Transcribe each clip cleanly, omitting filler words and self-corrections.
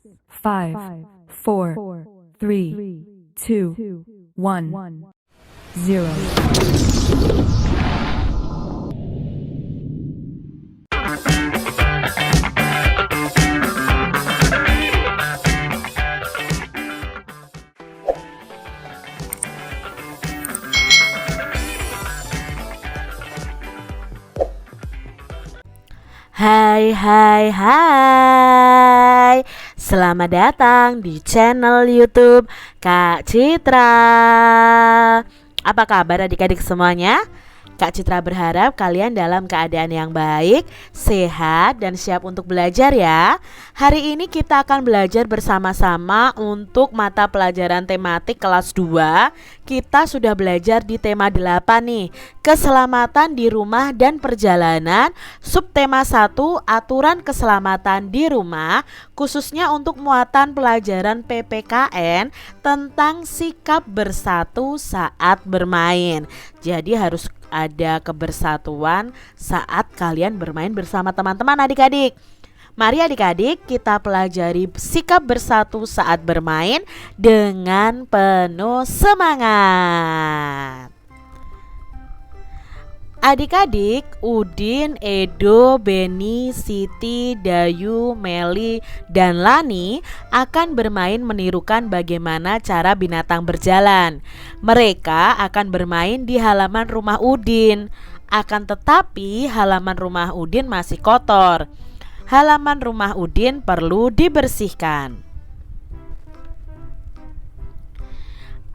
5, 4, 3, 2, 1, 0. Hai hai hai, selamat datang di channel YouTube Kak Citra. Apa kabar adik-adik semuanya? Kak Citra berharap kalian dalam keadaan yang baik, sehat, dan siap untuk belajar ya. Hari ini kita akan belajar bersama-sama untuk mata pelajaran tematik kelas 2. Kita sudah belajar di tema 8 nih, keselamatan di rumah dan perjalanan. Subtema 1, aturan keselamatan di rumah, khususnya untuk muatan pelajaran PPKN tentang sikap bersatu saat bermain. Jadi harus ada kebersatuan saat kalian bermain bersama teman-teman adik-adik. Mari adik-adik kita pelajari sikap bersatu saat bermain dengan penuh semangat. Adik-adik, Udin, Edo, Beni, Siti, Dayu, Meli, dan Lani akan bermain menirukan bagaimana cara binatang berjalan. Mereka akan bermain di halaman rumah Udin. Akan tetapi halaman rumah Udin masih kotor. Halaman rumah Udin perlu dibersihkan.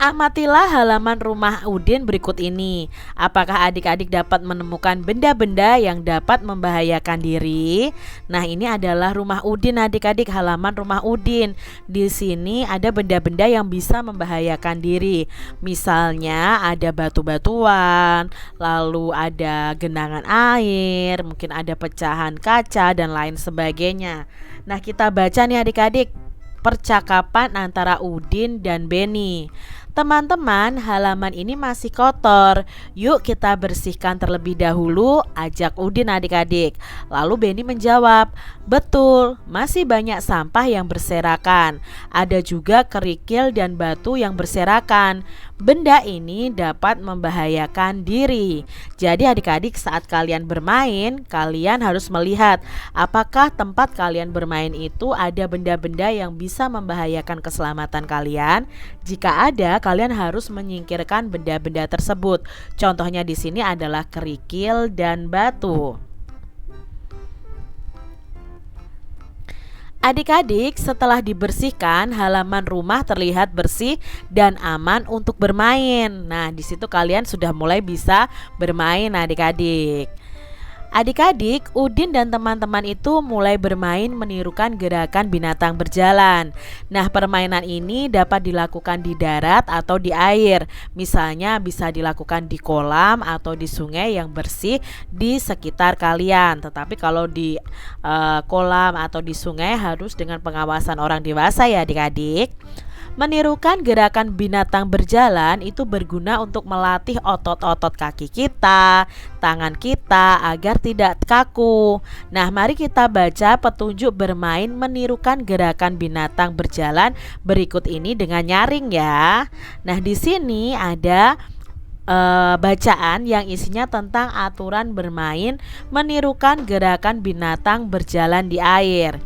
Amatilah halaman rumah Udin berikut ini. Apakah adik-adik dapat menemukan benda-benda yang dapat membahayakan diri? Nah, ini adalah rumah Udin adik-adik, halaman rumah Udin. Di sini ada benda-benda yang bisa membahayakan diri. Misalnya ada batu-batuan, lalu ada genangan air, mungkin ada pecahan kaca dan lain sebagainya. Nah, kita baca nih adik-adik percakapan antara Udin dan Beni. Teman-teman, halaman ini masih kotor. Yuk kita bersihkan terlebih dahulu, ajak Udin adik-adik. Lalu Beni menjawab, betul, masih banyak sampah yang berserakan. Ada juga kerikil dan batu yang berserakan. Benda ini dapat membahayakan diri. Jadi adik-adik saat kalian bermain, kalian harus melihat apakah tempat kalian bermain itu ada benda-benda yang bisa membahayakan keselamatan kalian. Jika ada, kalian harus menyingkirkan benda-benda tersebut. Contohnya di sini adalah kerikil dan batu. Adik-adik, setelah dibersihkan, halaman rumah terlihat bersih dan aman untuk bermain. Nah, di situ kalian sudah mulai bisa bermain adik-adik. Adik-adik, Udin dan teman-teman itu mulai bermain menirukan gerakan binatang berjalan. Nah, permainan ini dapat dilakukan di darat atau di air. Misalnya bisa dilakukan di kolam atau di sungai yang bersih di sekitar kalian. Tetapi kalau di kolam atau di sungai harus dengan pengawasan orang dewasa ya adik-adik. Menirukan gerakan binatang berjalan itu berguna untuk melatih otot-otot kaki kita, tangan kita agar tidak kaku. Nah, mari kita baca petunjuk bermain menirukan gerakan binatang berjalan berikut ini dengan nyaring ya. Nah, di sini ada bacaan yang isinya tentang aturan bermain menirukan gerakan binatang berjalan di air.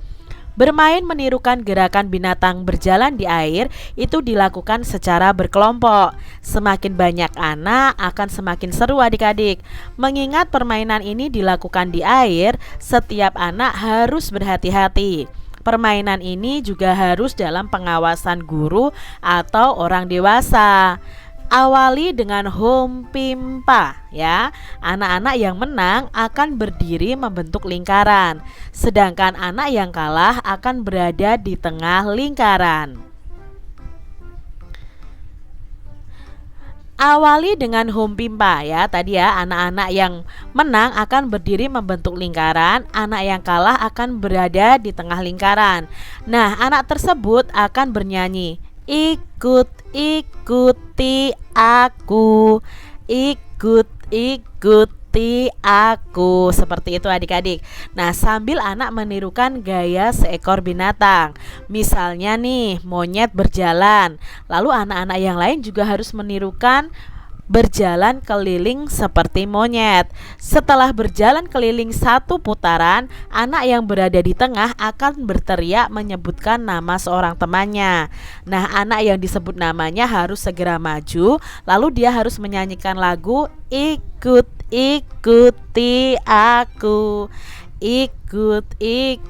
Bermain menirukan gerakan binatang berjalan di air itu dilakukan secara berkelompok. Semakin banyak anak akan semakin seru adik-adik. Mengingat permainan ini dilakukan di air, setiap anak harus berhati-hati. Permainan ini juga harus dalam pengawasan guru atau orang dewasa. Awali dengan home pimpa ya. Anak-anak yang menang akan berdiri membentuk lingkaran, sedangkan anak yang kalah akan berada di tengah lingkaran. Awali dengan home pimpa ya. Tadi ya, anak-anak yang menang akan berdiri membentuk lingkaran, anak yang kalah akan berada di tengah lingkaran. Nah, anak tersebut akan bernyanyi, ikuti aku, ikuti ikuti aku. Seperti itu adik-adik. Nah, sambil anak menirukan gaya seekor binatang. Misalnya nih, monyet berjalan. Lalu anak-anak yang lain juga harus menirukan berjalan keliling seperti monyet. Setelah berjalan keliling satu putaran, anak yang berada di tengah akan berteriak menyebutkan nama seorang temannya. Nah, anak yang disebut namanya harus segera maju, lalu dia harus menyanyikan lagu ikuti aku. Ikuti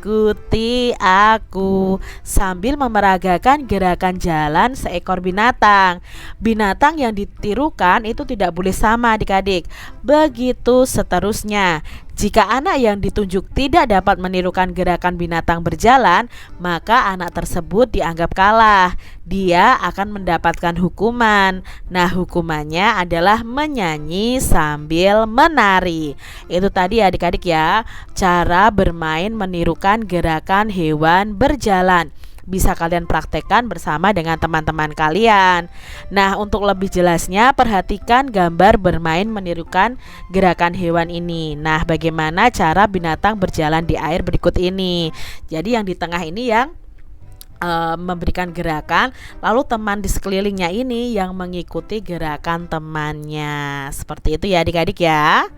aku sambil memeragakan gerakan jalan seekor binatang. Binatang yang ditirukan itu tidak boleh sama adik-adik. Begitu seterusnya. Jika anak yang ditunjuk tidak dapat menirukan gerakan binatang berjalan, maka anak tersebut dianggap kalah. Dia akan mendapatkan hukuman. Nah, hukumannya adalah menyanyi sambil menari. Itu tadi adik-adik ya, cara bermain menirukan gerakan hewan berjalan. Bisa kalian praktekkan bersama dengan teman-teman kalian. Nah, untuk lebih jelasnya perhatikan gambar bermain menirukan gerakan hewan ini. Nah, bagaimana cara binatang berjalan di air berikut ini. Jadi yang di tengah ini yang memberikan gerakan, lalu teman di sekelilingnya ini yang mengikuti gerakan temannya. Seperti itu ya adik-adik ya.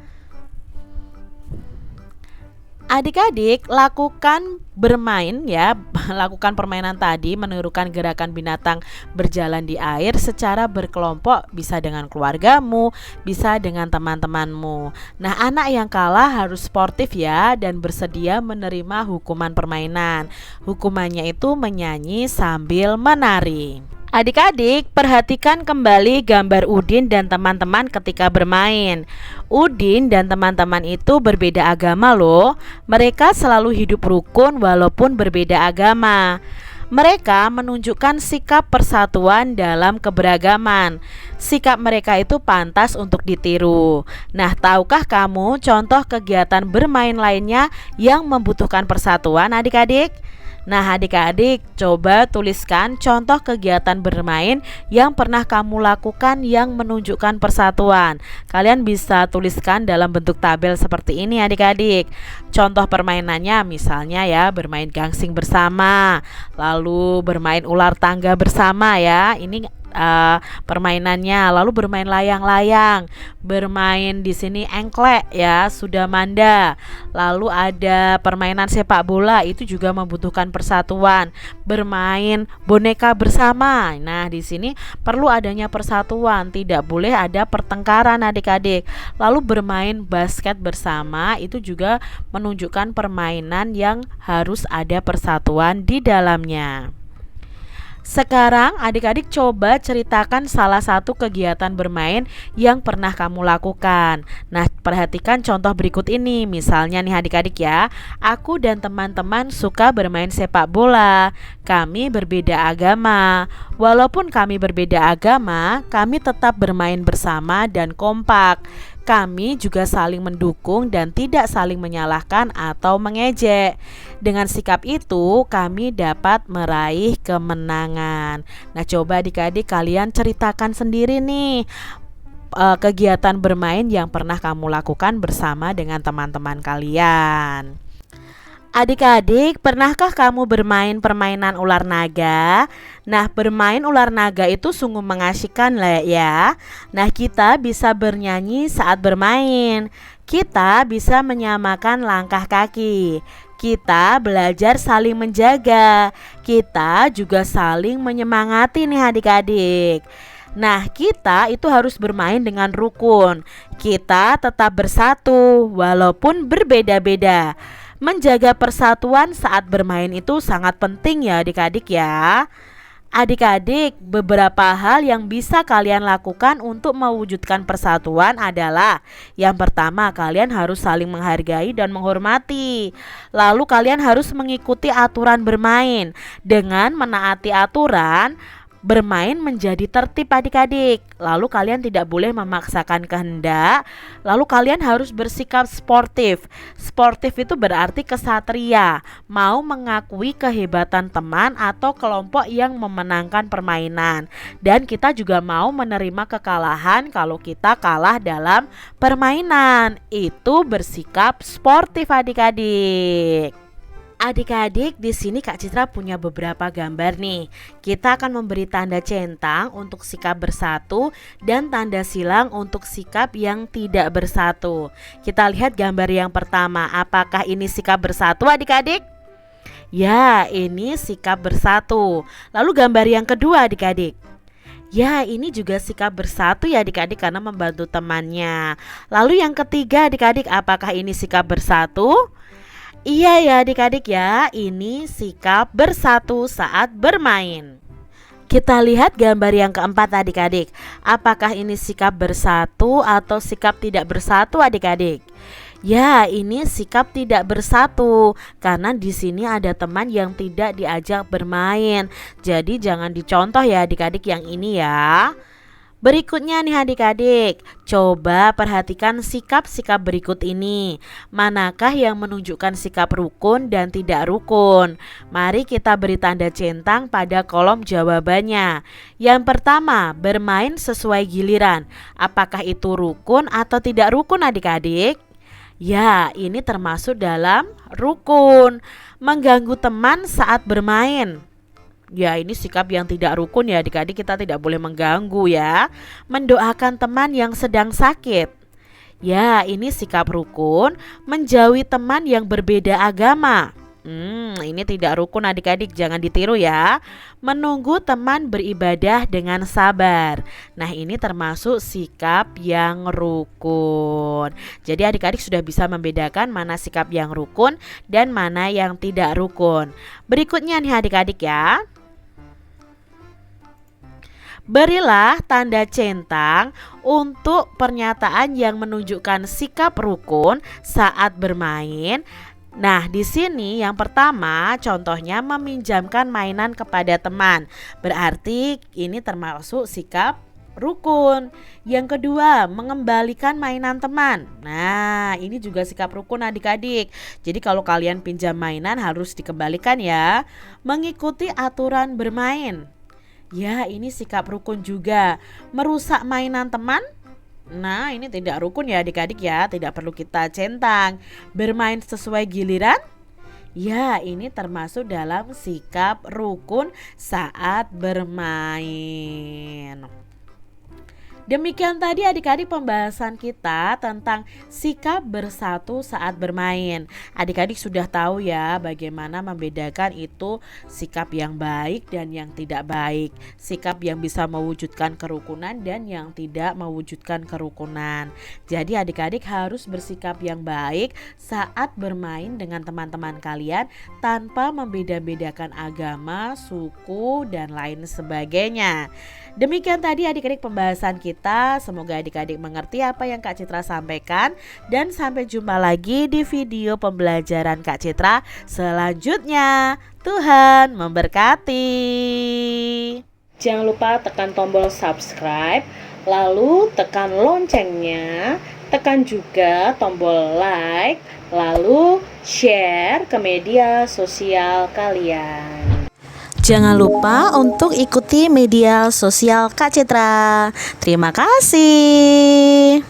Adik-adik lakukan bermain ya, lakukan permainan tadi menirukan gerakan binatang berjalan di air secara berkelompok, bisa dengan keluargamu, bisa dengan teman-temanmu. Nah, anak yang kalah harus sportif ya dan bersedia menerima hukuman permainan. Hukumannya itu menyanyi sambil menari. Adik-adik, perhatikan kembali gambar Udin dan teman-teman ketika bermain. Udin dan teman-teman itu berbeda agama loh. Mereka selalu hidup rukun walaupun berbeda agama. Mereka menunjukkan sikap persatuan dalam keberagaman. Sikap mereka itu pantas untuk ditiru. Nah, tahukah kamu contoh kegiatan bermain lainnya yang membutuhkan persatuan adik-adik? Nah, adik-adik coba tuliskan contoh kegiatan bermain yang pernah kamu lakukan yang menunjukkan persatuan. Kalian bisa tuliskan dalam bentuk tabel seperti ini adik-adik. Contoh permainannya misalnya ya, bermain gangsing bersama, lalu bermain ular tangga bersama ya. Ini permainannya, lalu bermain layang-layang, bermain di sini engklek ya, sudah manda. Lalu ada permainan sepak bola, itu juga membutuhkan persatuan. Bermain boneka bersama. Nah, di sini perlu adanya persatuan, tidak boleh ada pertengkaran adik-adik. Lalu bermain basket bersama, itu juga menunjukkan permainan yang harus ada persatuan di dalamnya. Sekarang adik-adik coba ceritakan salah satu kegiatan bermain yang pernah kamu lakukan. Nah, perhatikan contoh berikut ini. Misalnya nih adik-adik ya, aku dan teman-teman suka bermain sepak bola. Kami berbeda agama. Walaupun kami berbeda agama, kami tetap bermain bersama dan kompak. Kami juga saling mendukung dan tidak saling menyalahkan atau mengejek. Dengan sikap itu, kami dapat meraih kemenangan. Nah, coba adik-adik kalian ceritakan sendiri nih kegiatan bermain yang pernah kamu lakukan bersama dengan teman-teman kalian. Adik-adik, pernahkah kamu bermain permainan ular naga? Nah, bermain ular naga itu sungguh mengasyikan lah ya. Nah, kita bisa bernyanyi saat bermain. Kita bisa menyamakan langkah kaki. Kita belajar saling menjaga. Kita juga saling menyemangati nih adik-adik. Nah, kita itu harus bermain dengan rukun. Kita tetap bersatu walaupun berbeda-beda. Menjaga persatuan saat bermain itu sangat penting ya adik-adik ya. Adik-adik, beberapa hal yang bisa kalian lakukan untuk mewujudkan persatuan adalah: yang pertama, kalian harus saling menghargai dan menghormati. Lalu kalian harus mengikuti aturan bermain. Dengan menaati aturan, bermain menjadi tertib adik-adik. Lalu kalian tidak boleh memaksakan kehendak. Lalu kalian harus bersikap sportif. Sportif itu berarti kesatria, mau mengakui kehebatan teman atau kelompok yang memenangkan permainan. Dan kita juga mau menerima kekalahan kalau kita kalah dalam permainan. Itu bersikap sportif adik-adik. Adik-adik, di sini Kak Citra punya beberapa gambar nih. Kita akan memberi tanda centang untuk sikap bersatu dan tanda silang untuk sikap yang tidak bersatu. Kita lihat gambar yang pertama. Apakah ini sikap bersatu adik-adik? Ya, ini sikap bersatu. Lalu gambar yang kedua adik-adik. Ya, ini juga sikap bersatu ya adik-adik karena membantu temannya. Lalu yang ketiga adik-adik, apakah ini sikap bersatu? Iya ya adik-adik ya, ini sikap bersatu saat bermain. Kita lihat gambar yang keempat adik-adik. Apakah ini sikap bersatu atau sikap tidak bersatu adik-adik? Ya, ini sikap tidak bersatu karena di sini ada teman yang tidak diajak bermain. Jadi jangan dicontoh ya adik-adik yang ini ya. Berikutnya nih adik-adik, coba perhatikan sikap-sikap berikut ini. Manakah yang menunjukkan sikap rukun dan tidak rukun? Mari kita beri tanda centang pada kolom jawabannya. Yang pertama, bermain sesuai giliran. Apakah itu rukun atau tidak rukun adik-adik? Ya, ini termasuk dalam rukun. Mengganggu teman saat bermain. Ya, ini sikap yang tidak rukun ya adik-adik, kita tidak boleh mengganggu ya. Mendoakan teman yang sedang sakit. Ya, ini sikap rukun. Menjauhi teman yang berbeda agama. Ini tidak rukun adik-adik, jangan ditiru ya. Menunggu teman beribadah dengan sabar. Nah, ini termasuk sikap yang rukun. Jadi adik-adik sudah bisa membedakan mana sikap yang rukun dan mana yang tidak rukun. Berikutnya nih adik-adik ya. Berilah tanda centang untuk pernyataan yang menunjukkan sikap rukun saat bermain. Nah, di sini yang pertama contohnya meminjamkan mainan kepada teman. Berarti ini termasuk sikap rukun. Yang kedua, mengembalikan mainan teman. Nah, ini juga sikap rukun adik-adik. Jadi kalau kalian pinjam mainan harus dikembalikan ya. Mengikuti aturan bermain. Ya, ini sikap rukun juga. Merusak mainan teman. Nah, ini tidak rukun ya adik-adik ya, tidak perlu kita centang. Bermain sesuai giliran. Ya, ini termasuk dalam sikap rukun saat bermain. Demikian tadi adik-adik pembahasan kita tentang sikap bersatu saat bermain. Adik-adik sudah tahu ya bagaimana membedakan itu sikap yang baik dan yang tidak baik. Sikap yang bisa mewujudkan kerukunan dan yang tidak mewujudkan kerukunan. Jadi adik-adik harus bersikap yang baik saat bermain dengan teman-teman kalian tanpa membeda-bedakan agama, suku, dan lain sebagainya. Demikian tadi adik-adik pembahasan kita. Semoga adik-adik mengerti apa yang Kak Citra sampaikan. Dan sampai jumpa lagi di video pembelajaran Kak Citra selanjutnya. Tuhan memberkati. Jangan lupa tekan tombol subscribe, lalu tekan loncengnya, tekan juga tombol like, lalu share ke media sosial kalian. Jangan lupa untuk ikuti media sosial Kak Citra. Terima kasih.